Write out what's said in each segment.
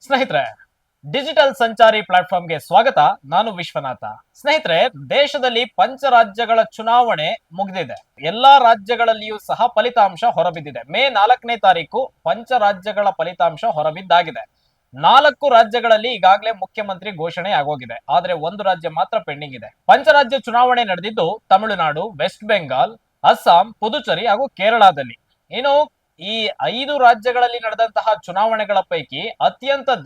ಸ್ನೇಹಿತರೆ, ಡಿಜಿಟಲ್ ಸಂಚಾರಿ ಪ್ಲಾಟ್ಫಾರ್ಮ್ಗೆ ಸ್ವಾಗತ. ನಾನು ವಿಶ್ವನಾಥ. ಸ್ನೇಹಿತರೆ, ದೇಶದಲ್ಲಿ ಪಂಚರಾಜ್ಯಗಳ ಚುನಾವಣೆ ಮುಗಿದಿದೆ. ಎಲ್ಲಾ ರಾಜ್ಯಗಳಲ್ಲಿಯೂ ಸಹ ಫಲಿತಾಂಶ ಹೊರಬಿದ್ದಿದೆ. ಮೇ 4ನೇ ತಾರೀಕು ಪಂಚರಾಜ್ಯಗಳ ಫಲಿತಾಂಶ ಹೊರಬಿದ್ದಾಗಿದೆ. 4 ರಾಜ್ಯಗಳಲ್ಲಿ ಈಗಾಗಲೇ ಮುಖ್ಯಮಂತ್ರಿ ಘೋಷಣೆ ಆಗೋಗಿದೆ. ಆದ್ರೆ ಒಂದು ರಾಜ್ಯ ಮಾತ್ರ ಪೆಂಡಿಂಗ್ ಇದೆ. ಪಂಚರಾಜ್ಯ ಚುನಾವಣೆ ನಡೆದಿದ್ದು ತಮಿಳುನಾಡು, ವೆಸ್ಟ್ ಬೆಂಗಾಲ್, ಅಸ್ಸಾಂ, ಪುದುಚೇರಿ ಹಾಗೂ ಕೇರಳದಲ್ಲಿ. ಇನ್ನು ಈ 5 ರಾಜ್ಯಗಳಲ್ಲಿ ನಡೆದಂತಹ ಚುನಾವಣೆಗಳ ಪೈಕಿ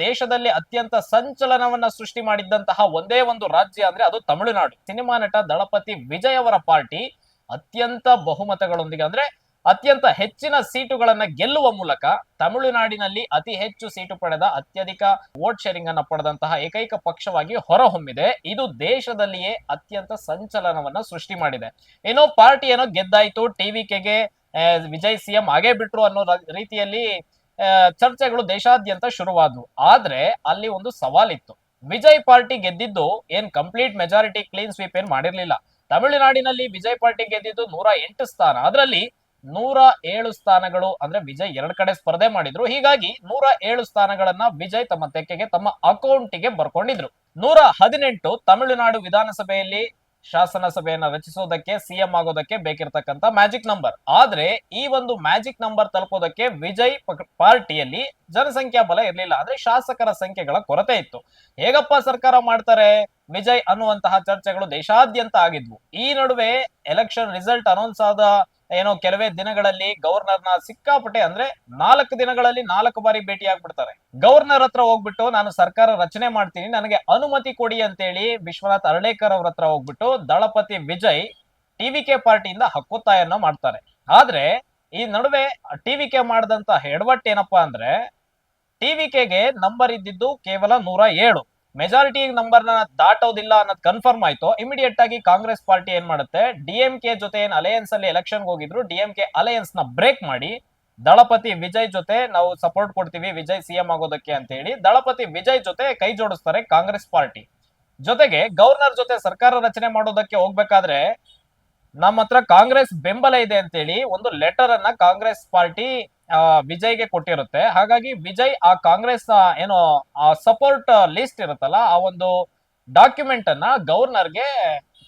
ದೇಶದಲ್ಲಿ ಅತ್ಯಂತ ಸಂಚಲನವನ್ನ ಸೃಷ್ಟಿ ಮಾಡಿದ್ದಂತಹ ಒಂದೇ ಒಂದು ರಾಜ್ಯ ಅಂದ್ರೆ ಅದು ತಮಿಳುನಾಡು. ಸಿನಿಮಾ ನಟ ದಳಪತಿ ವಿಜಯ್ ಅವರ ಪಾರ್ಟಿ ಅತ್ಯಂತ ಬಹುಮತಗಳೊಂದಿಗೆ ಅಂದ್ರೆ ಅತ್ಯಂತ ಹೆಚ್ಚಿನ ಸೀಟುಗಳನ್ನ ಗೆಲ್ಲುವ ಮೂಲಕ ತಮಿಳುನಾಡಿನಲ್ಲಿ ಅತಿ ಹೆಚ್ಚು ಸೀಟು ಪಡೆದ, ಅತ್ಯಧಿಕ ವೋಟ್ ಶೇರಿಂಗ್ ಅನ್ನ ಪಡೆದಂತಹ ಏಕೈಕ ಪಕ್ಷವಾಗಿ ಹೊರಹೊಮ್ಮಿದೆ. ಇದು ದೇಶದಲ್ಲಿಯೇ ಅತ್ಯಂತ ಸಂಚಲನವನ್ನ ಸೃಷ್ಟಿ ಮಾಡಿದೆ. ಏನೋ ಪಾರ್ಟಿ ಏನೋ ಗೆದ್ದಾಯ್ತು, ಟಿವಿಕೆಗೆ ವಿಜಯ್ ಸಿಎಂ ಆಗೇ ಬಿಟ್ರು ಅನ್ನೋ ರೀತಿಯಲ್ಲಿ ಚರ್ಚೆಗಳು ದೇಶಾದ್ಯಂತ ಶುರುವಾದವು. ಆದ್ರೆ ಅಲ್ಲಿ ಒಂದು ಸವಾಲಿತ್ತು. ವಿಜಯ್ ಪಾರ್ಟಿ ಗೆದ್ದಿದ್ದು ಏನ್ ಕಂಪ್ಲೀಟ್ ಮೆಜಾರಿಟಿ ಕ್ಲೀನ್ ಸ್ವೀಪ್ ಏನ್ ಮಾಡಿರ್ಲಿಲ್ಲ. ತಮಿಳುನಾಡಿನಲ್ಲಿ ವಿಜಯ್ ಪಾರ್ಟಿ ಗೆದ್ದಿದ್ದು 108 ಸ್ಥಾನ. ಅದರಲ್ಲಿ 107 ಸ್ಥಾನಗಳು ಅಂದ್ರೆ ವಿಜಯ್ 2 ಕಡೆ ಸ್ಪರ್ಧೆ ಮಾಡಿದ್ರು. ಹೀಗಾಗಿ 107 ಸ್ಥಾನಗಳನ್ನ ವಿಜಯ್ ತಮ್ಮ ತೆಕ್ಕೆಗೆ, ತಮ್ಮ ಅಕೌಂಟಿಗೆ ಬರ್ಕೊಂಡಿದ್ರು. 118 ತಮಿಳುನಾಡು ವಿಧಾನಸಭೆಯಲ್ಲಿ ಶಾಸನ ಸಭೆಯನ್ನ ರಚಿಸೋದಕ್ಕೆ, ಸಿಎಂ ಆಗೋದಕ್ಕೆ ಬೇಕಿರ್ತಕ್ಕಂತ ಮ್ಯಾಜಿಕ್ ನಂಬರ್. ಆದ್ರೆ ಈ ಒಂದು ಮ್ಯಾಜಿಕ್ ನಂಬರ್ ತಲುಪೋದಕ್ಕೆ ವಿಜಯ್ ಪಾರ್ಟಿಯಲ್ಲಿ ಜನಸಂಖ್ಯಾ ಬಲ ಇರಲಿಲ್ಲ. ಅಂದ್ರೆ ಶಾಸಕರ ಸಂಖ್ಯೆಗಳ ಕೊರತೆ ಇತ್ತು. ಹೇಗಪ್ಪ ಸರ್ಕಾರ ಮಾಡ್ತಾರೆ ವಿಜಯ್ ಅನ್ನುವಂತಹ ಚರ್ಚೆಗಳು ದೇಶಾದ್ಯಂತ ಆಗಿದ್ವು. ಈ ನಡುವೆ ಎಲೆಕ್ಷನ್ ರಿಸಲ್ಟ್ ಅನೌನ್ಸ್ ಆದ ಕೆಲವೇ ದಿನಗಳಲ್ಲಿ ಗವರ್ನರ್ನ ಸಿಕ್ಕಾಪಟ್ಟೆ ಅಂದ್ರೆ 4 ದಿನಗಳಲ್ಲಿ 4 ಬಾರಿ ಭೇಟಿ ಆಗ್ಬಿಡ್ತಾರೆ. ಗವರ್ನರ್ ಹತ್ರ ಹೋಗ್ಬಿಟ್ಟು ನಾನು ಸರ್ಕಾರ ರಚನೆ ಮಾಡ್ತೀನಿ, ನನಗೆ ಅನುಮತಿ ಕೊಡಿ ಅಂತೇಳಿ ವಿಶ್ವನಾಥ್ ಅರ್ಲೇಕರ್ ಅವ್ರ ಹತ್ರ ಹೋಗ್ಬಿಟ್ಟು ದಳಪತಿ ವಿಜಯ್ ಟಿವಿಕೆ ಪಾರ್ಟಿಯಿಂದ ಹಕ್ಕೊತ್ತಾಯನ್ನ ಮಾಡ್ತಾರೆ. ಆದ್ರೆ ಈ ನಡುವೆ ಟಿವಿಕೆ ಮಾಡಿದಂತ ಎಡವಟ್ಟು ಏನಪ್ಪಾ ಅಂದ್ರೆ, ಟಿವಿಕೆಗೆ ನಂಬರ್ ಇದ್ದಿದ್ದು ಕೇವಲ 107. ಮೆಜಾರಿಟಿ ನಂಬರ್ ನ ದಾಟೋದಿಲ್ಲ ಅನ್ನೋದು ಕನ್ಫರ್ಮ್ ಆಯ್ತು. ಇಮಿಡಿಯೇಟ್ ಆಗಿ ಕಾಂಗ್ರೆಸ್ ಪಾರ್ಟಿ ಏನ್ ಮಾಡುತ್ತೆ, ಡಿಎಂಕೆ ಜೊತೆ ಏನ್ ಅಲಯನ್ಸ್ ಅಲ್ಲಿ ಎಲೆಕ್ಷನ್ ಹೋಗಿದ್ರು, ಡಿಎಂಕೆ ಅಲಯನ್ಸ್ ನ ಬ್ರೇಕ್ ಮಾಡಿ ದಳಪತಿ ವಿಜಯ್ ಜೊತೆ ನಾವು ಸಪೋರ್ಟ್ ಕೊಡ್ತೀವಿ ವಿಜಯ್ ಸಿಎಂ ಆಗೋದಕ್ಕೆ ಅಂತ ಹೇಳಿ ದಳಪತಿ ವಿಜಯ್ ಜೊತೆ ಕೈ ಜೋಡಿಸ್ತಾರೆ ಕಾಂಗ್ರೆಸ್ ಪಾರ್ಟಿ. ಜೊತೆಗೆ ಗವರ್ನರ್ ಜೊತೆ ಸರ್ಕಾರ ರಚನೆ ಮಾಡೋದಕ್ಕೆ ಹೋಗ್ಬೇಕಾದ್ರೆ ನಮ್ಮ ಹತ್ರ ಕಾಂಗ್ರೆಸ್ ಬೆಂಬಲ ಇದೆ ಅಂತೇಳಿ ಒಂದು ಲೆಟರ್ ಅನ್ನ ಕಾಂಗ್ರೆಸ್ ಪಾರ್ಟಿ ವಿಜಯ್ಗೆ ಕೊಟ್ಟಿರುತ್ತೆ. ಹಾಗಾಗಿ ವಿಜಯ್ ಆ ಕಾಂಗ್ರೆಸ್ ಏನೋ ಆ ಸಪೋರ್ಟ್ ಲಿಸ್ಟ್ ಇರುತ್ತಲ್ಲ, ಆ ಒಂದು ಡಾಕ್ಯುಮೆಂಟ್ ಅನ್ನ ಗವರ್ನರ್ಗೆ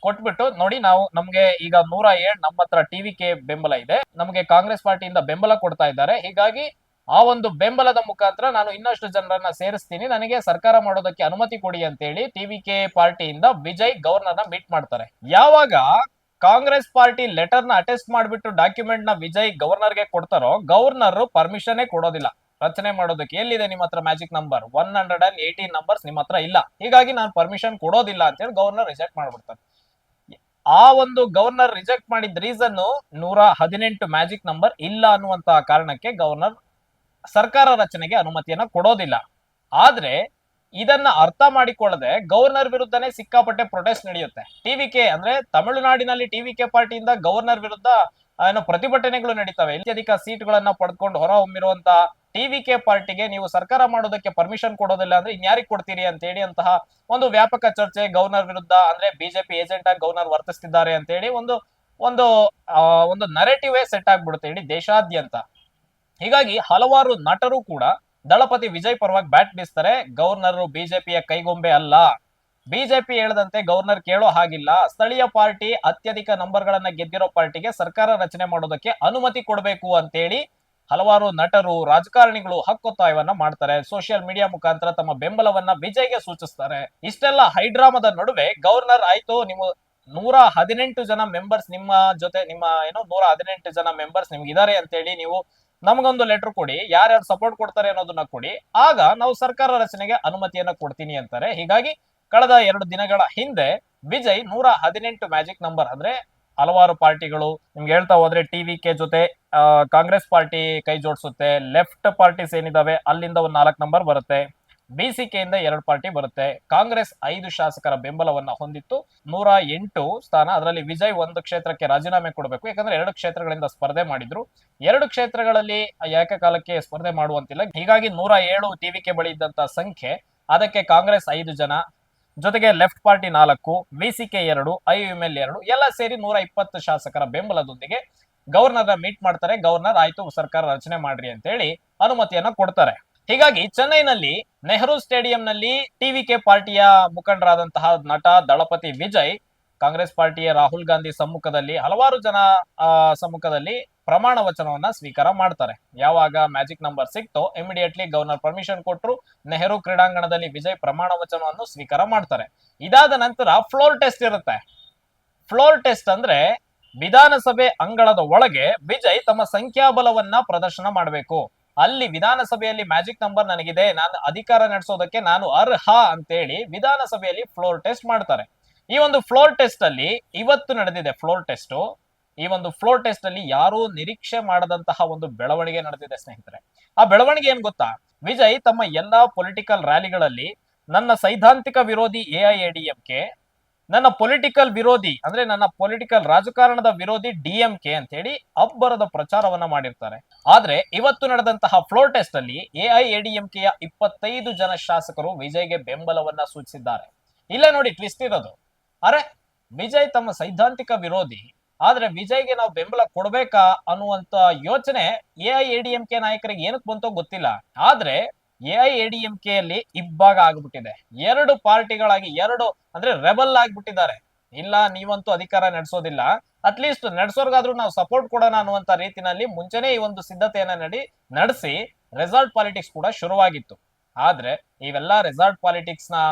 ಕೊಟ್ಬಿಟ್ಟು, ನೋಡಿ ನಮ್ಗೆ ಈಗ 107 ನಮ್ಮ ಹತ್ರ ಟಿವಿಕೆ ಬೆಂಬಲ ಇದೆ, ನಮಗೆ ಕಾಂಗ್ರೆಸ್ ಪಾರ್ಟಿಯಿಂದ ಬೆಂಬಲ ಕೊಡ್ತಾ ಇದ್ದಾರೆ, ಹೀಗಾಗಿ ಆ ಒಂದು ಬೆಂಬಲದ ಮುಖಾಂತರ ನಾನು ಇನ್ನಷ್ಟು ಜನರನ್ನ ಸೇರಿಸ್ತೀನಿ, ನನಗೆ ಸರ್ಕಾರ ಮಾಡೋದಕ್ಕೆ ಅನುಮತಿ ಕೊಡಿ ಅಂತೇಳಿ ಟಿವಿಕೆ ಪಾರ್ಟಿಯಿಂದ ವಿಜಯ್ ಗವರ್ನರ್ನ ಮೀಟ್ ಮಾಡ್ತಾರೆ. ಯಾವಾಗ ಕಾಂಗ್ರೆಸ್ ಪಾರ್ಟಿ ಲೆಟರ್ ನ ಅಟೆಸ್ಟ್ ಮಾಡ್ಬಿಟ್ಟು ಡಾಕ್ಯುಮೆಂಟ್ ನ ವಿಜಯ್ ಗವರ್ನರ್ಗೆ ಕೊಡ್ತಾರೋ, ಗವರ್ನರ್ ಪರ್ಮಿಷನ್ ಕೊಡೋದಿಲ್ಲ ರಚನೆ ಮಾಡೋದಕ್ಕೆ. ಎಲ್ಲಿದೆ ನಿಮ್ಮ ಹತ್ರ ಮ್ಯಾಜಿಕ್ ನಂಬರ್? 118 ನಂಬರ್ಸ್ ನಿಮ್ಮ ಹತ್ರ ಇಲ್ಲ, ಹೀಗಾಗಿ ನಾನು ಪರ್ಮಿಷನ್ ಕೊಡೋದಿಲ್ಲ ಅಂತೇಳಿ ಗವರ್ನರ್ ರಿಜೆಕ್ಟ್ ಮಾಡ್ಬಿಡ್ತಾರೆ. ಆ ಒಂದು ಗವರ್ನರ್ ರಿಜೆಕ್ಟ್ ಮಾಡಿದ ರೀಸನ್ 118 ಮ್ಯಾಜಿಕ್ ನಂಬರ್ ಇಲ್ಲ ಅನ್ನುವಂತಹ ಕಾರಣಕ್ಕೆ ಗವರ್ನರ್ ಸರ್ಕಾರ ರಚನೆಗೆ ಅನುಮತಿಯನ್ನ ಕೊಡೋದಿಲ್ಲ. ಆದ್ರೆ ಇದನ್ನ ಅರ್ಥ ಮಾಡಿಕೊಳ್ಳದೆ ಗವರ್ನರ್ ವಿರುದ್ಧನೇ ಸಿಕ್ಕಾಪಟ್ಟೆ ಪ್ರೊಟೆಸ್ಟ್ ನಡೆಯುತ್ತೆ. ಟಿವಿಕೆ ಅಂದ್ರೆ ತಮಿಳುನಾಡಿನಲ್ಲಿ ಟಿವಿಕೆ ಪಾರ್ಟಿಯಿಂದ ಗವರ್ನರ್ ವಿರುದ್ಧ ಪ್ರತಿಭಟನೆಗಳು ನಡೀತವೆ. ಅತ್ಯಧಿಕ ಸೀಟ್ಗಳನ್ನ ಪಡೆದುಕೊಂಡು ಹೊರ ಹೊಮ್ಮಿರುವಂತ ಟಿವಿಕೆ ಪಾರ್ಟಿಗೆ ನೀವು ಸರ್ಕಾರ ಮಾಡೋದಕ್ಕೆ ಪರ್ಮಿಷನ್ ಕೊಡೋದಿಲ್ಲ ಅಂದ್ರೆ ಇನ್ಯಾರಿಗೆ ಕೊಡ್ತೀರಿ ಅಂತ ಹೇಳಿ ಅಂತಹ ಒಂದು ವ್ಯಾಪಕ ಚರ್ಚೆ ಗವರ್ನರ್ ವಿರುದ್ಧ, ಅಂದ್ರೆ ಬಿಜೆಪಿ ಏಜೆಂಟ್ ಆಗಿ ಗವರ್ನರ್ ವರ್ತಿಸ್ತಿದ್ದಾರೆ ಅಂತ ಹೇಳಿ ಒಂದು ಒಂದು ಒಂದು ನರೇಟಿವ್ ಸೆಟ್ ಆಗ್ಬಿಡುತ್ತೆ ಇಡೀ ದೇಶಾದ್ಯಂತ. ಹೀಗಾಗಿ ಹಲವಾರು ನಟರು ಕೂಡ ದಳಪತಿ ವಿಜಯ್ ಪರವಾಗಿ ಬ್ಯಾಟ್ ಬೀಸ್ತಾರೆ. ಗವರ್ನರ್ ಬಿಜೆಪಿಯ ಕೈಗೊಂಬೆ ಅಲ್ಲ, ಬಿಜೆಪಿ ಹೇಳದಂತೆ ಗವರ್ನರ್ ಕೇಳೋ ಹಾಗಿಲ್ಲ, ಸ್ಥಳೀಯ ಪಾರ್ಟಿ ಅತ್ಯಧಿಕ ನಂಬರ್ ಗಳನ್ನ ಗೆದ್ದಿರೋ ಪಾರ್ಟಿಗೆ ಸರ್ಕಾರ ರಚನೆ ಮಾಡೋದಕ್ಕೆ ಅನುಮತಿ ಕೊಡಬೇಕು ಅಂತೇಳಿ ಹಲವಾರು ನಟರು, ರಾಜಕಾರಣಿಗಳು ಹಕ್ಕೊತ್ತಾಯವನ್ನ ಮಾಡ್ತಾರೆ. ಸೋಷಿಯಲ್ ಮೀಡಿಯಾ ಮುಖಾಂತರ ತಮ್ಮ ಬೆಂಬಲವನ್ನ ವಿಜಯ್ಗೆ ಸೂಚಿಸ್ತಾರೆ. ಇಷ್ಟೆಲ್ಲ ಹೈಡ್ರಾಮದ ನಡುವೆ ಗವರ್ನರ್ ಆಯ್ತು, ನೀವು 118 ಜನ ಮೆಂಬರ್ಸ್ ನಿಮ್ಮ ಜೊತೆ, ನಿಮ್ಮ 118 ಜನ ಮೆಂಬರ್ಸ್ ನಿಮ್ಗೆ ಇದಾರೆ ಅಂತೇಳಿ ನೀವು ನಮಗೊಂದು ಲೆಟರ್ ಕೊಡಿ, ಯಾರ್ಯಾರು ಸಪೋರ್ಟ್ ಕೊಡ್ತಾರೆ ಅನ್ನೋದನ್ನ ಕೊಡಿ, ಆಗ ನಾವು ಸರ್ಕಾರ ರಚನೆಗೆ ಅನುಮತಿಯನ್ನ ಕೊಡ್ತೀನಿ ಅಂತಾರೆ. ಹೀಗಾಗಿ ಕಳೆದ 2 ದಿನಗಳ ಹಿಂದೆ ವಿಜಯ್ 118 ಮ್ಯಾಜಿಕ್ ನಂಬರ್ ಅಂದ್ರೆ ಹಲವಾರು ಪಾರ್ಟಿಗಳು ನಿಮ್ಗೆ ಹೇಳ್ತಾ ಹೋದ್ರೆ ಟಿವಿಕೆ ಜೊತೆ ಕಾಂಗ್ರೆಸ್ ಪಾರ್ಟಿ ಕೈ ಜೋಡಿಸುತ್ತೆ, ಲೆಫ್ಟ್ ಪಾರ್ಟೀಸ್ ಏನಿದಾವೆ ಅಲ್ಲಿಂದ ಒಂದು 4 ನಂಬರ್ ಬರುತ್ತೆ, ಬಿಸಿಕೆ ಇಂದ 2 ಪಾರ್ಟಿ ಬರುತ್ತೆ, ಕಾಂಗ್ರೆಸ್ 5 ಶಾಸಕರ ಬೆಂಬಲವನ್ನ ಹೊಂದಿತ್ತು. 108 ಸ್ಥಾನ, ಅದರಲ್ಲಿ ವಿಜಯ್ 1 ಕ್ಷೇತ್ರಕ್ಕೆ ರಾಜೀನಾಮೆ ಕೊಡಬೇಕು, ಯಾಕಂದ್ರೆ 2 ಕ್ಷೇತ್ರಗಳಿಂದ ಸ್ಪರ್ಧೆ ಮಾಡಿದ್ರು. 2 ಕ್ಷೇತ್ರಗಳಲ್ಲಿ ಏಕಕಾಲಕ್ಕೆ ಸ್ಪರ್ಧೆ ಮಾಡುವಂತಿಲ್ಲ. ಹೀಗಾಗಿ 107 ಟಿವಿಕೆ ಬಳಿ ಇದ್ದಂತ ಸಂಖ್ಯೆ, ಅದಕ್ಕೆ ಕಾಂಗ್ರೆಸ್ 5 ಜನ, ಜೊತೆಗೆ ಲೆಫ್ಟ್ ಪಾರ್ಟಿ 4, ವಿಸಿಕೆ 2, ಐಯುಎಂಎಲ್ 2 ಎಲ್ಲ ಸೇರಿ 120 ಶಾಸಕರ ಬೆಂಬಲದೊಂದಿಗೆ ಗವರ್ನರ್ ಮೀಟ್ ಮಾಡ್ತಾರೆ. ಗವರ್ನರ್ ಆಯ್ತು ಸರ್ಕಾರ ರಚನೆ ಮಾಡ್ರಿ ಅಂತ ಹೇಳಿ ಅನುಮತಿಯನ್ನ ಕೊಡ್ತಾರೆ. ಹೀಗಾಗಿ ಚೆನ್ನೈನಲ್ಲಿ ನೆಹರು ಸ್ಟೇಡಿಯಂನಲ್ಲಿ ಟಿವಿಕೆ ಪಾರ್ಟಿಯ ಮುಖಂಡರಾದಂತಹ ನಟ ದಳಪತಿ ವಿಜಯ್ ಕಾಂಗ್ರೆಸ್ ಪಾರ್ಟಿಯ ರಾಹುಲ್ ಗಾಂಧಿ ಸಮ್ಮುಖದಲ್ಲಿ ಹಲವಾರು ಜನ ಸಮ್ಮುಖದಲ್ಲಿ ಪ್ರಮಾಣ ವಚನವನ್ನ ಸ್ವೀಕಾರ ಮಾಡ್ತಾರೆ. ಯಾವಾಗ ಮ್ಯಾಜಿಕ್ ನಂಬರ್ ಸಿಕ್ತೋ ಇಮಿಡಿಯೇಟ್ಲಿ ಗವರ್ನರ್ ಪರ್ಮಿಷನ್ ಕೊಟ್ಟರು, ನೆಹರು ಕ್ರೀಡಾಂಗಣದಲ್ಲಿ ವಿಜಯ್ ಪ್ರಮಾಣ ವಚನವನ್ನು ಸ್ವೀಕಾರ ಮಾಡ್ತಾರೆ. ಇದಾದ ನಂತರ ಫ್ಲೋರ್ ಟೆಸ್ಟ್ ಇರುತ್ತೆ. ಫ್ಲೋರ್ ಟೆಸ್ಟ್ ಅಂದ್ರೆ ವಿಧಾನಸಭೆ ಅಂಗಳದ ಒಳಗೆ ವಿಜಯ್ ತಮ್ಮ ಸಂಖ್ಯಾಬಲವನ್ನ ಪ್ರದರ್ಶನ ಮಾಡಬೇಕು. ಅಲ್ಲಿ ವಿಧಾನಸಭೆಯಲ್ಲಿ ಮ್ಯಾಜಿಕ್ ನಂಬರ್ ನನಗಿದೆ, ನಾನು ಅಧಿಕಾರ ನಡೆಸೋದಕ್ಕೆ ನಾನು ಅರ್ಹ ಅಂತೇಳಿ ವಿಧಾನಸಭೆಯಲ್ಲಿ ಫ್ಲೋರ್ ಟೆಸ್ಟ್ ಮಾಡ್ತಾರೆ. ಈ ಒಂದು ಫ್ಲೋರ್ ಟೆಸ್ಟ್ ಅಲ್ಲಿ ಇವತ್ತು ನಡೆದಿದೆ ಫ್ಲೋರ್ ಟೆಸ್ಟ್. ಈ ಒಂದು ಫ್ಲೋರ್ ಟೆಸ್ಟ್ ಅಲ್ಲಿ ಯಾರೂ ನಿರೀಕ್ಷೆ ಮಾಡದಂತಹ ಒಂದು ಬೆಳವಣಿಗೆ ನಡೆದಿದೆ ಸ್ನೇಹಿತರೆ. ಆ ಬೆಳವಣಿಗೆ ಏನ್ ಗೊತ್ತಾ? ವಿಜಯ್ ತಮ್ಮ ಎಲ್ಲಾ ಪೊಲಿಟಿಕಲ್ ರ್ಯಾಲಿಗಳಲ್ಲಿ ನನ್ನ ಸೈದ್ಧಾಂತಿಕ ವಿರೋಧಿ ಎಐಎಡಿಎಂಕೆ, ನನ್ನ ಪೊಲಿಟಿಕಲ್ ವಿರೋಧಿ ಅಂದ್ರೆ ನನ್ನ ಪೊಲಿಟಿಕಲ್ ರಾಜಕಾರಣದ ವಿರೋಧಿ ಡಿಎಂಕೆ ಅಂತ ಹೇಳಿ ಅಬ್ಬರದ ಪ್ರಚಾರವನ್ನ ಮಾಡಿರ್ತಾರೆ. ಆದ್ರೆ ಇವತ್ತು ನಡೆದಂತಹ ಫ್ಲೋರ್ ಟೆಸ್ಟ್ ಅಲ್ಲಿ ಎಐಎಡಿಎಂಕೆಯ 25 ಜನ ಶಾಸಕರು ವಿಜಯ್ಗೆ ಬೆಂಬಲವನ್ನ ಸೂಚಿಸಿದ್ದಾರೆ. ಇಲ್ಲೇ ನೋಡಿ ಟ್ವಿಸ್ಟ್ ಇರೋದು. ಅರೆ, ವಿಜಯ್ ತಮ್ಮ ಸೈದ್ಧಾಂತಿಕ ವಿರೋಧಿ, ಆದ್ರೆ ವಿಜಯ್ಗೆ ನಾವು ಬೆಂಬಲ ಕೊಡ್ಬೇಕಾ ಅನ್ನುವಂತ ಯೋಚನೆ ಎಐಎಡಿಎಂಕೆ ನಾಯಕರಿಗೆ ಏನಕ್ಕೆ ಬಂತೋ ಗೊತ್ತಿಲ್ಲ. ಆದ್ರೆ ಎಐಎಡಿಎಂಕೆ ಅಲ್ಲಿ ಇಬ್ಬಾಗ ಆಗ್ಬಿಟ್ಟಿದೆ. ಎರಡು ಪಾರ್ಟಿಗಳಾಗಿ ಎರಡು ಅಂದ್ರೆ ರೆಬಲ್ ಆಗ್ಬಿಟ್ಟಿದ್ದಾರೆ. ಇಲ್ಲ, ನೀವಂತೂ ಅಧಿಕಾರ ನಡೆಸೋದಿಲ್ಲ, ಅಟ್ಲೀಸ್ಟ್ ನಡೆಸೋರ್ಗಾದ್ರೂ ನಾವು ಸಪೋರ್ಟ್ ಕೊಡೋಣ ಅನ್ನುವಂತ ರೀತಿನಲ್ಲಿ ಮುಂಚೆನೆ ಈ ಒಂದು ಸಿದ್ಧತೆಯನ್ನ ನಡೆಸಿ ರೆಸಾರ್ಟ್ ಪಾಲಿಟಿಕ್ಸ್ ಕೂಡ ಶುರುವಾಗಿತ್ತು. ಆದ್ರೆ ಇವೆಲ್ಲಾ ರೆಸಾರ್ಟ್ ಪಾಲಿಟಿಕ್ಸ್ ನ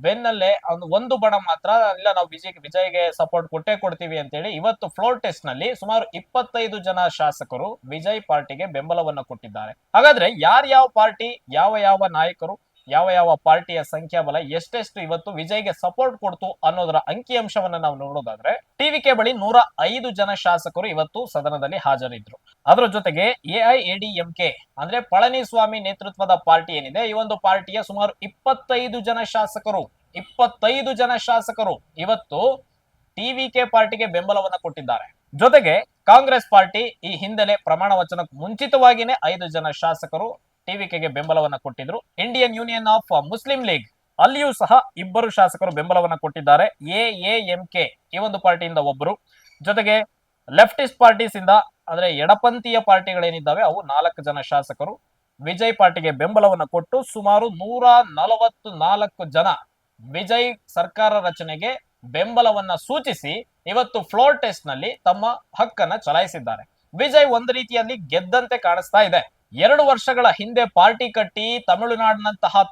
ಬೆನ್ನಲ್ಲೇ ಒಂದು ಬಣ ಮಾತ್ರ ಇಲ್ಲ, ನಾವು ವಿಜಯ್ಗೆ ಸಪೋರ್ಟ್ ಕೊಟ್ಟೇ ಕೊಡ್ತೀವಿ ಅಂತೇಳಿ ಇವತ್ತು ಫ್ಲೋರ್ ಟೆಸ್ಟ್ ನಲ್ಲಿ ಸುಮಾರು 25 ಜನ ಶಾಸಕರು ವಿಜಯ್ ಪಾರ್ಟಿಗೆ ಬೆಂಬಲವನ್ನ ಕೊಟ್ಟಿದ್ದಾರೆ. ಹಾಗಾದ್ರೆ ಯಾರ್ಯಾವ ಪಾರ್ಟಿ, ಯಾವ ನಾಯಕರು, ಯಾವ ಪಾರ್ಟಿಯ ಸಂಖ್ಯಾಬಲ ಎಷ್ಟೆಷ್ಟು ಇವತ್ತು ವಿಜಯ್ಗೆ ಸಪೋರ್ಟ್ ಕೊಡ್ತು ಅನ್ನೋದರ ಅಂಕಿಅಂಶವನ್ನ ನಾವು ನೋಡೋದಾದ್ರೆ ಟಿವಿಕೆ ಬಳಿ 105 ಜನ ಶಾಸಕರು ಇವತ್ತು ಸದನದಲ್ಲಿ ಹಾಜರಿದ್ರು. ಅದರ ಜೊತೆಗೆ ಎಐಎಡಿಎಂಕೆ ಅಂದ್ರೆ ಪಳನಿಸ್ವಾಮಿ ನೇತೃತ್ವದ ಪಾರ್ಟಿ ಏನಿದೆ, ಈ ಒಂದು ಪಾರ್ಟಿಯ ಸುಮಾರು 25 ಜನ ಶಾಸಕರು ಇವತ್ತು ಟಿವಿಕೆ ಪಾರ್ಟಿಗೆ ಬೆಂಬಲವನ್ನ ಕೊಟ್ಟಿದ್ದಾರೆ. ಜೊತೆಗೆ ಕಾಂಗ್ರೆಸ್ ಪಾರ್ಟಿ ಈ ಹಿಂದೆಲೆ ಪ್ರಮಾಣ ವಚನಕ್ಕೆ ಮುಂಚಿತವಾಗಿನೇ 5 ಜನ ಶಾಸಕರು ಟಿವಿಕೆಗೆ ಬೆಂಬಲವನ್ನ ಕೊಟ್ಟಿದ್ರು. Indian union of Muslim league ಅಲ್ಲಿಯೂ ಸಹ 2 ಶಾಸಕರು ಬೆಂಬಲವನ್ನ ಕೊಟ್ಟಿದ್ದಾರೆ. ಎಎಎಂಕೆ ಈ ಒಂದು ಪಾರ್ಟಿಯಿಂದ ಒಬ್ಬರು, ಜೊತೆಗೆ ಲೆಫ್ಟಿಸ್ಟ್ ಪಾರ್ಟೀಸ್ ಇಂದ ಅಂದ್ರೆ ಎಡಪಂಥೀಯ ಪಾರ್ಟಿಗಳೇನಿದ್ದಾವೆ ಅವು 4 ಜನ ಶಾಸಕರು ವಿಜಯ್ ಪಾರ್ಟಿಗೆ ಬೆಂಬಲವನ್ನ ಕೊಟ್ಟು ಸುಮಾರು 144 ಜನ ವಿಜಯ್ ಸರ್ಕಾರ ರಚನೆಗೆ ಬೆಂಬಲವನ್ನ ಸೂಚಿಸಿ ಇವತ್ತು ಫ್ಲೋರ್ ಟೆಸ್ಟ್ ನಲ್ಲಿ ತಮ್ಮ ಹಕ್ಕನ್ನ ಚಲಾಯಿಸಿದ್ದಾರೆ. ವಿಜಯ್ ಒಂದು ರೀತಿಯಲ್ಲಿ ಗೆದ್ದಂತೆ ಕಾಣಿಸ್ತಾ ಇದೆ. 2 ವರ್ಷಗಳ ಹಿಂದೆ ಪಾರ್ಟಿ ಕಟ್ಟಿ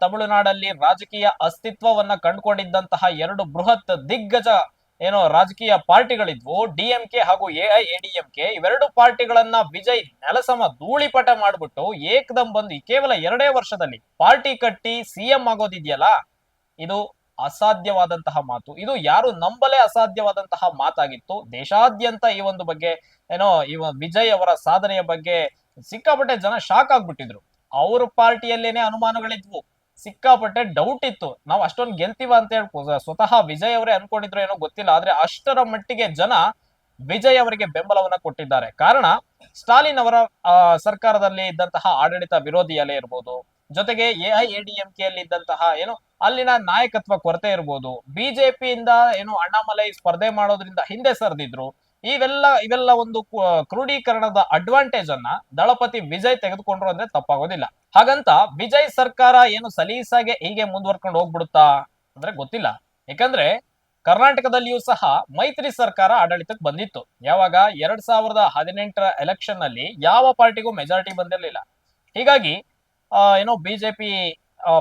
ತಮಿಳುನಾಡಲ್ಲಿ ರಾಜಕೀಯ ಅಸ್ತಿತ್ವವನ್ನ ಕಂಡುಕೊಂಡಿದ್ದಂತಹ 2 ಬೃಹತ್ ದಿಗ್ಗಜ ರಾಜಕೀಯ ಪಾರ್ಟಿಗಳಿದ್ವು, ಡಿಎಂಕೆ ಹಾಗೂ ಎಐಎಡಿಎಂಕೆ. ಇವೆರಡು ಪಾರ್ಟಿಗಳನ್ನ ವಿಜಯ್ ನೆಲಸಮ ಧೂಳಿಪಟ ಮಾಡ್ಬಿಟ್ಟು ಏಕದಂ ಬಂದು ಕೇವಲ 2 ವರ್ಷದಲ್ಲಿ ಪಾರ್ಟಿ ಕಟ್ಟಿ ಸಿಎಂ ಆಗೋದಿದೆಯಲ್ಲ, ಇದು ಅಸಾಧ್ಯವಾದಂತಹ ಮಾತು. ಇದು ಯಾರು ನಂಬಲೇ ಅಸಾಧ್ಯವಾದಂತಹ ಮಾತಾಗಿತ್ತು. ದೇಶಾದ್ಯಂತ ಈ ಒಂದು ಬಗ್ಗೆ ವಿಜಯ್ ಅವರ ಸಾಧನೆಯ ಬಗ್ಗೆ ಸಿಕ್ಕಾಪಟ್ಟೆ ಜನ ಶಾಕ್ ಆಗ್ಬಿಟ್ಟಿದ್ರು. ಅವ್ರ ಪಾರ್ಟಿಯಲ್ಲೇನೆ ಅನುಮಾನಗಳಿದ್ವು, ಸಿಕ್ಕಾಪಟ್ಟೆ ಡೌಟ್ ಇತ್ತು, ನಾವು ಅಷ್ಟೊಂದು ಗೆಲ್ತೀವ ಅಂತ ಹೇಳಿ ಸ್ವತಃ ವಿಜಯ್ ಅವರೇ ಅನ್ಕೊಂಡಿದ್ರು ಏನೋ ಗೊತ್ತಿಲ್ಲ. ಆದ್ರೆ ಅಷ್ಟರ ಮಟ್ಟಿಗೆ ಜನ ವಿಜಯ್ ಅವರಿಗೆ ಬೆಂಬಲವನ್ನ ಕೊಟ್ಟಿದ್ದಾರೆ. ಕಾರಣ ಸ್ಟಾಲಿನ್ ಅವರ ಸರ್ಕಾರದಲ್ಲಿ ಇದ್ದಂತಹ ಆಡಳಿತ ವಿರೋಧಿ ಅಲೆ ಇರ್ಬೋದು, ಜೊತೆಗೆ ಎಐಎಡಿಎಂಕೆಯಲ್ಲಿ ಇದ್ದಂತಹ ಅಲ್ಲಿನ ನಾಯಕತ್ವ ಕೊರತೆ ಇರ್ಬೋದು, ಬಿಜೆಪಿಯಿಂದ ಅಣ್ಣಾಮಲೈ ಸ್ಪರ್ಧೆ ಮಾಡೋದ್ರಿಂದ ಹಿಂದೆ ಸರಿದಿದ್ರು. ಇವೆಲ್ಲ ಒಂದು ಕ್ರೋಢೀಕರಣದ ಅಡ್ವಾಂಟೇಜ್ ಅನ್ನ ದಳಪತಿ ವಿಜಯ್ ತೆಗೆದುಕೊಂಡ್ರು ಅಂದ್ರೆ ತಪ್ಪಾಗೋದಿಲ್ಲ. ಹಾಗಂತ ವಿಜಯ್ ಸರ್ಕಾರ ಸಲೀಸಾಗೆ ಹೀಗೆ ಮುಂದುವರ್ಕೊಂಡು ಹೋಗ್ಬಿಡುತ್ತಾ ಅಂದ್ರೆ ಗೊತ್ತಿಲ್ಲ. ಯಾಕಂದ್ರೆ ಕರ್ನಾಟಕದಲ್ಲಿಯೂ ಸಹ ಮೈತ್ರಿ ಸರ್ಕಾರ ಆಡಳಿತಕ್ಕೆ ಬಂದಿತ್ತು. ಯಾವಾಗ 2018 ಎಲೆಕ್ಷನ್ ನಲ್ಲಿ ಯಾವ ಪಾರ್ಟಿಗೂ ಮೆಜಾರಿಟಿ ಬಂದಿರಲಿಲ್ಲ. ಹೀಗಾಗಿ ಬಿಜೆಪಿ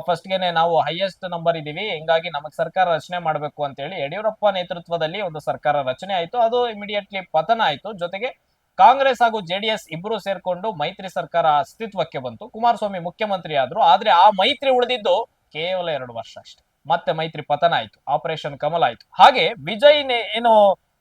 ಫಸ್ಟ್ ಗೆನೆ ನಾವು ಹೈಯೆಸ್ಟ್ ನಂಬರ್ ಇದೀವಿ, ಹಿಂಗಾಗಿ ನಮಗ್ ಸರ್ಕಾರ ರಚನೆ ಮಾಡಬೇಕು ಅಂತ ಹೇಳಿ ಯಡಿಯೂರಪ್ಪ ನೇತೃತ್ವದಲ್ಲಿ ಒಂದು ಸರ್ಕಾರ ರಚನೆ ಆಯ್ತು. ಅದು ಇಮಿಡಿಯೇಟ್ಲಿ ಪತನ ಆಯ್ತು. ಜೊತೆಗೆ ಕಾಂಗ್ರೆಸ್ ಹಾಗೂ ಜೆಡಿಎಸ್ ಇಬ್ಬರು ಸೇರ್ಕೊಂಡು ಮೈತ್ರಿ ಸರ್ಕಾರ ಅಸ್ತಿತ್ವಕ್ಕೆ ಬಂತು. ಕುಮಾರಸ್ವಾಮಿ ಮುಖ್ಯಮಂತ್ರಿ ಆದ್ರು. ಆದ್ರೆ ಆ ಮೈತ್ರಿ ಉಳಿದಿದ್ದು ಕೇವಲ 2 ವರ್ಷ ಅಷ್ಟೇ. ಮತ್ತೆ ಮೈತ್ರಿ ಪತನ ಆಯ್ತು, ಆಪರೇಷನ್ ಕಮಲ ಆಯ್ತು. ಹಾಗೆ ವಿಜಯ್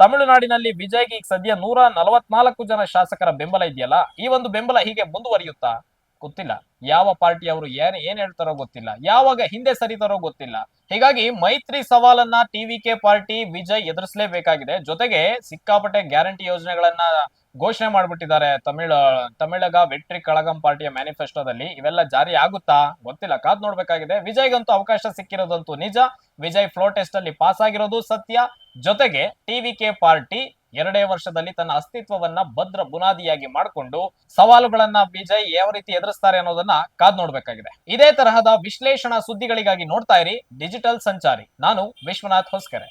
ತಮಿಳುನಾಡಿನಲ್ಲಿ ವಿಜಯ್ಗೆ ಈಗ ಸದ್ಯ 144 ಜನ ಶಾಸಕರ ಬೆಂಬಲ ಇದೆಯಲ್ಲ, ಈ ಒಂದು ಬೆಂಬಲ ಹೀಗೆ ಮುಂದುವರಿಯುತ್ತಾ ಗೊತ್ತಿಲ್ಲ. ಯಾವ ಪಾರ್ಟಿ ಅವರು ಏನ್ ಹೇಳ್ತಾರೋ ಗೊತ್ತಿಲ್ಲ, ಯಾವಾಗ ಹಿಂದೆ ಸರಿತಾರೋ ಗೊತ್ತಿಲ್ಲ. ಹೀಗಾಗಿ ಮೈತ್ರಿ ಸವಾಲನ್ನ ಟಿವಿಕೆ ಪಾರ್ಟಿ ವಿಜಯ್ ಎದುರಿಸಲೇಬೇಕಾಗಿದೆ. ಜೊತೆಗೆ ಸಿಕ್ಕಾಪಟ್ಟೆ ಗ್ಯಾರಂಟಿ ಯೋಜನೆಗಳನ್ನ ಘೋಷಣೆ ಮಾಡ್ಬಿಟ್ಟಿದ್ದಾರೆ ತಮಿಳಗ ವೆಟ್ರಿ ಕಳಗಂ ಪಾರ್ಟಿಯ ಮ್ಯಾನಿಫೆಸ್ಟೋದಲ್ಲಿ. ಇವೆಲ್ಲ ಜಾರಿ ಆಗುತ್ತಾ ಗೊತ್ತಿಲ್ಲ, ಕಾದ್ ನೋಡ್ಬೇಕಾಗಿದೆ. ವಿಜಯ್ಗಂತೂ ಅವಕಾಶ ಸಿಕ್ಕಿರೋದಂತೂ ನಿಜ. ವಿಜಯ್ ಫ್ಲೋರ್ ಟೆಸ್ಟ್ ಅಲ್ಲಿ ಪಾಸ್ ಆಗಿರೋದು ಸತ್ಯ. ಜೊತೆಗೆ ಟಿವಿಕೆ ಪಾರ್ಟಿ ಎರಡೇ ವರ್ಷದಲ್ಲಿ ತನ್ನ ಅಸ್ತಿತ್ವವನ್ನ ಭದ್ರ ಬುನಾದಿಯಾಗಿ ಮಾಡಿಕೊಂಡು ಸವಾಲುಗಳನ್ನ ವಿಜಯ್ ಯಾವ ರೀತಿ ಎದುರಿಸ್ತಾರೆ ಅನ್ನೋದನ್ನ ಕಾದ್ ನೋಡ್ಬೇಕಾಗಿದೆ. ಇದೇ ತರಹದ ವಿಶ್ಲೇಷಣಾ ಸುದ್ದಿಗಳಿಗಾಗಿ ನೋಡ್ತಾ ಇರಿ ಡಿಜಿಟಲ್ ಸಂಚಾರಿ. ನಾನು ವಿಶ್ವನಾಥ್ ಹೊಸಕೆರೆ.